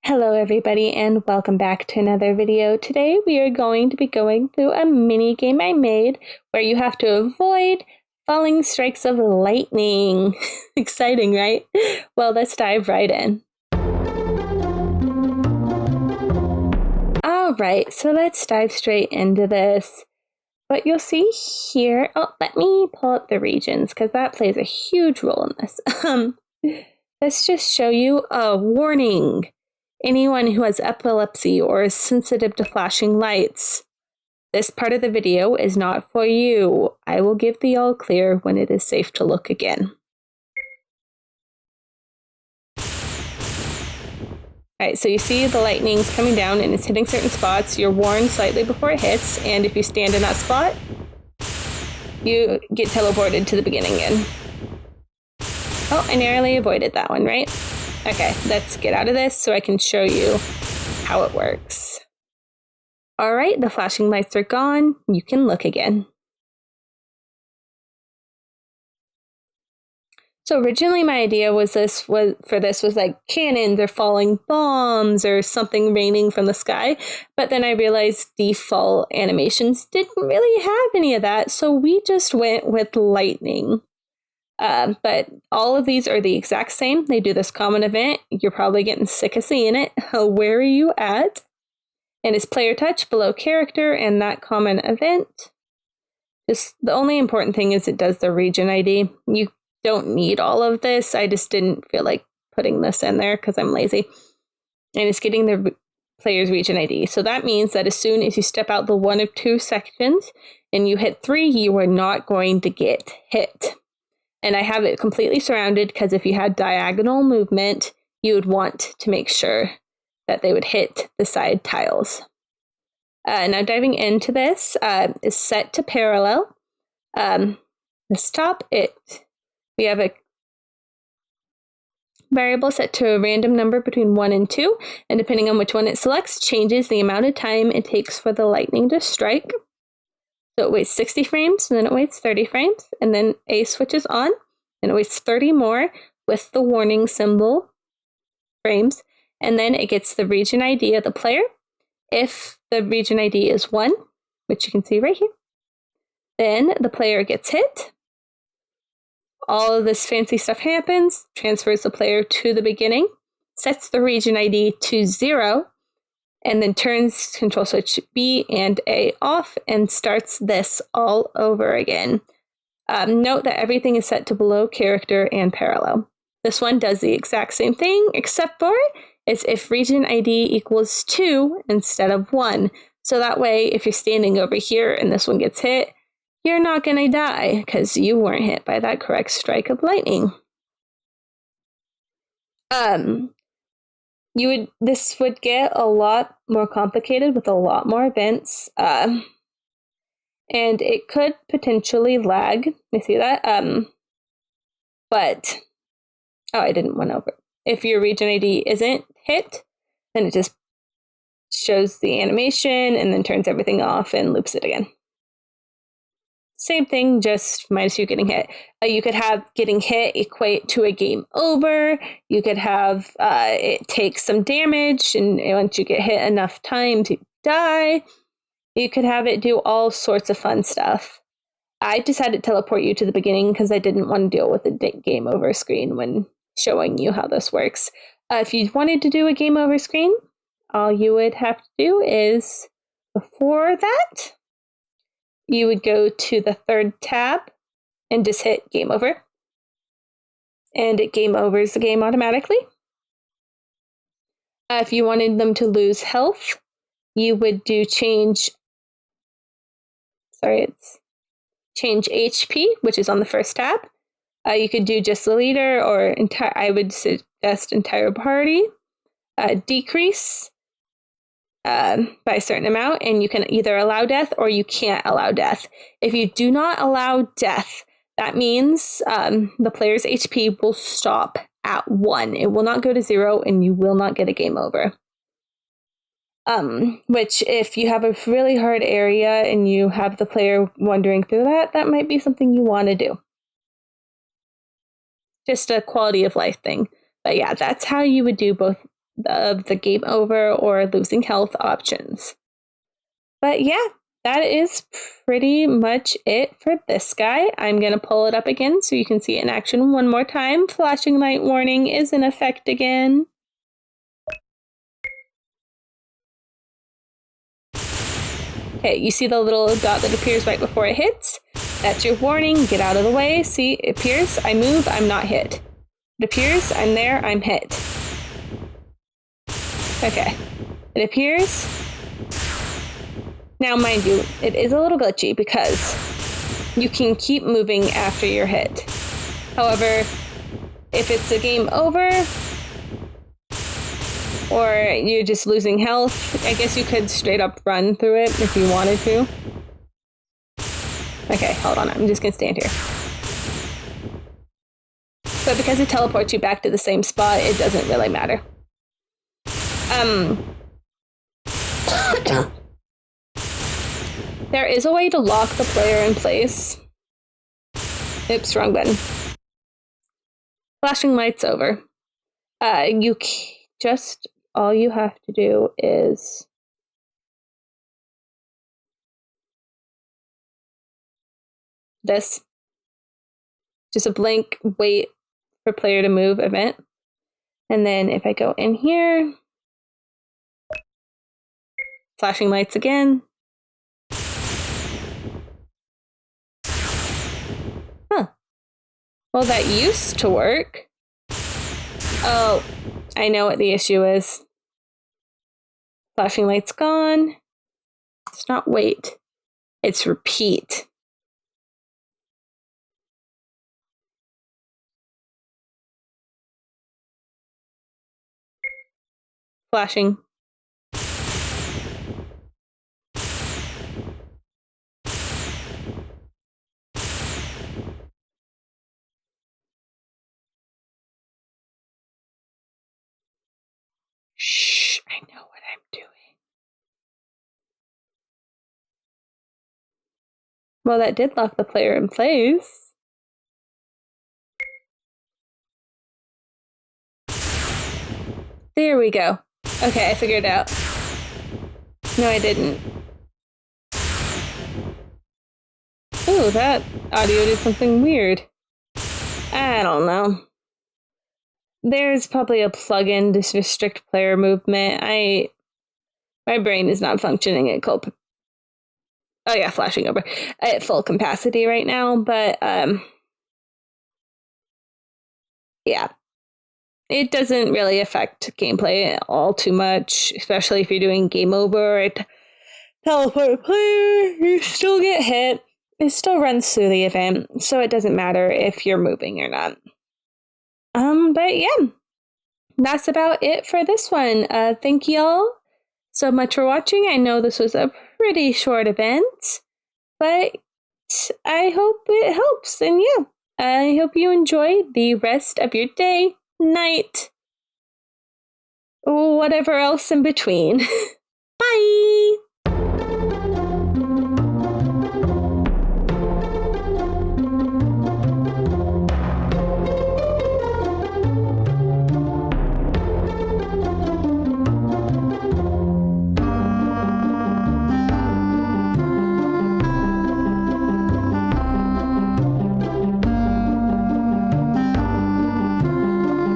Hello everybody and welcome back to another video. Today we are going to be going through a mini game I made where you have to avoid falling strikes of lightning. Exciting, right? Well, let's dive right in. Alright, so let's dive straight into this. What you'll see here, let me pull up the regions because that plays a huge role in this. Let's just show you a warning. Anyone who has epilepsy or is sensitive to flashing lights, this part of the video is not for you. I will give the all clear when it is safe to look again. Alright, so you see the lightning's coming down and it's hitting certain spots. You're warned slightly before it hits, and if you stand in that spot, you get teleported to the beginning again. Oh, I narrowly avoided that one, right? Okay, let's get out of this so I can show you how it works. All right, the flashing lights are gone. You can look again. So originally my idea was like cannons or falling bombs or something raining from the sky. But then I realized default animations didn't really have any of that. So we just went with lightning. But all of these are the exact same. They do this common event. You're probably getting sick of seeing it. Where are you at? And it's player touch below character and that common event. Just the only important thing is it does the region ID. You don't need all of this. I just didn't feel like putting this in there because I'm lazy. And it's getting the player's region ID. So that means that as soon as you step out the one of two sections and you hit 3, you are not going to get hit. And I have it completely surrounded because if you had diagonal movement, you would want to make sure that they would hit the side tiles. Now diving into this is set to parallel. This top, we have a variable set to a random number between 1 and 2, and depending on which one it selects, changes the amount of time it takes for the lightning to strike. So it waits 60 frames, and then it waits 30 frames, and then A switches on, and it waits 30 more with the warning symbol frames, and then it gets the region ID of the player. If the region ID is 1, which you can see right here, then the player gets hit. All of this fancy stuff happens, transfers the player to the beginning, sets the region ID to 0, and then turns control switch B and A off and starts this all over again. Note that everything is set to below character and parallel. This one does the exact same thing, except for it's if region ID equals 2 instead of 1. So that way, if you're standing over here and this one gets hit, you're not going to die because you weren't hit by that correct strike of lightning. This would get a lot more complicated with a lot more events, and it could potentially lag. You see that? But I didn't win over. If your region ID isn't hit, then it just shows the animation and then turns everything off and loops it again. Same thing, just minus you getting hit. You could have getting hit equate to a game over. You could have it take some damage, and once you get hit enough times, you die. You could have it do all sorts of fun stuff. I decided to teleport you to the beginning because I didn't want to deal with the game over screen when showing you how this works. If you wanted to do a game over screen, all you would have to do is, before that, you would go to the 3rd tab and just hit game over. And it game overs the game automatically. If you wanted them to lose health, you would do change HP, which is on the 1st tab. You could do just the leader, or I would suggest entire party. Decrease by a certain amount, and you can either allow death or you can't allow death. If you do not allow death, that means the player's HP will stop at 1. It will not go to 0, and you will not get a game over. Which, if you have a really hard area and you have the player wandering through that might be something you want to do. Just a quality of life thing. But yeah, that's how you would do both of the game over or losing health options. But yeah, that is pretty much it for this guy. I'm going to pull it up again so you can see it in action one more time. Flashing light warning is in effect again. Okay, you see the little dot that appears right before it hits? That's your warning. Get out of the way. See, it appears. I move. I'm not hit. It appears. I'm there. I'm hit. Okay. It appears. Now, mind you, it is a little glitchy because you can keep moving after you're hit. However, if it's a game over or you're just losing health, I guess you could straight up run through it if you wanted to. Okay, hold on. I'm just going to stand here. But because it teleports you back to the same spot, it doesn't really matter. There is a way to lock the player in place. Oops, wrong button. Flashing lights over. All you have to do is this. Just a blank wait for player to move event. And then if I go in here, flashing lights again. Huh. Well, that used to work. Oh, I know what the issue is. Flashing lights gone. It's not wait. It's repeat. Flashing. Shh, I know what I'm doing. Well, that did lock the player in place. There we go. Okay, I figured it out. No, I didn't. Ooh, that audio did something weird. I don't know. There's probably a plugin to restrict player movement. My brain is not functioning at flashing over at full capacity right now, but yeah. It doesn't really affect gameplay all too much, especially if you're doing game over or teleport player, you still get hit. It still runs through the event, so it doesn't matter if you're moving or not. But yeah, that's about it for this one. Thank you all so much for watching. I know this was a pretty short event, but I hope it helps. And yeah, I hope you enjoy the rest of your day, night, whatever else in between. Bye!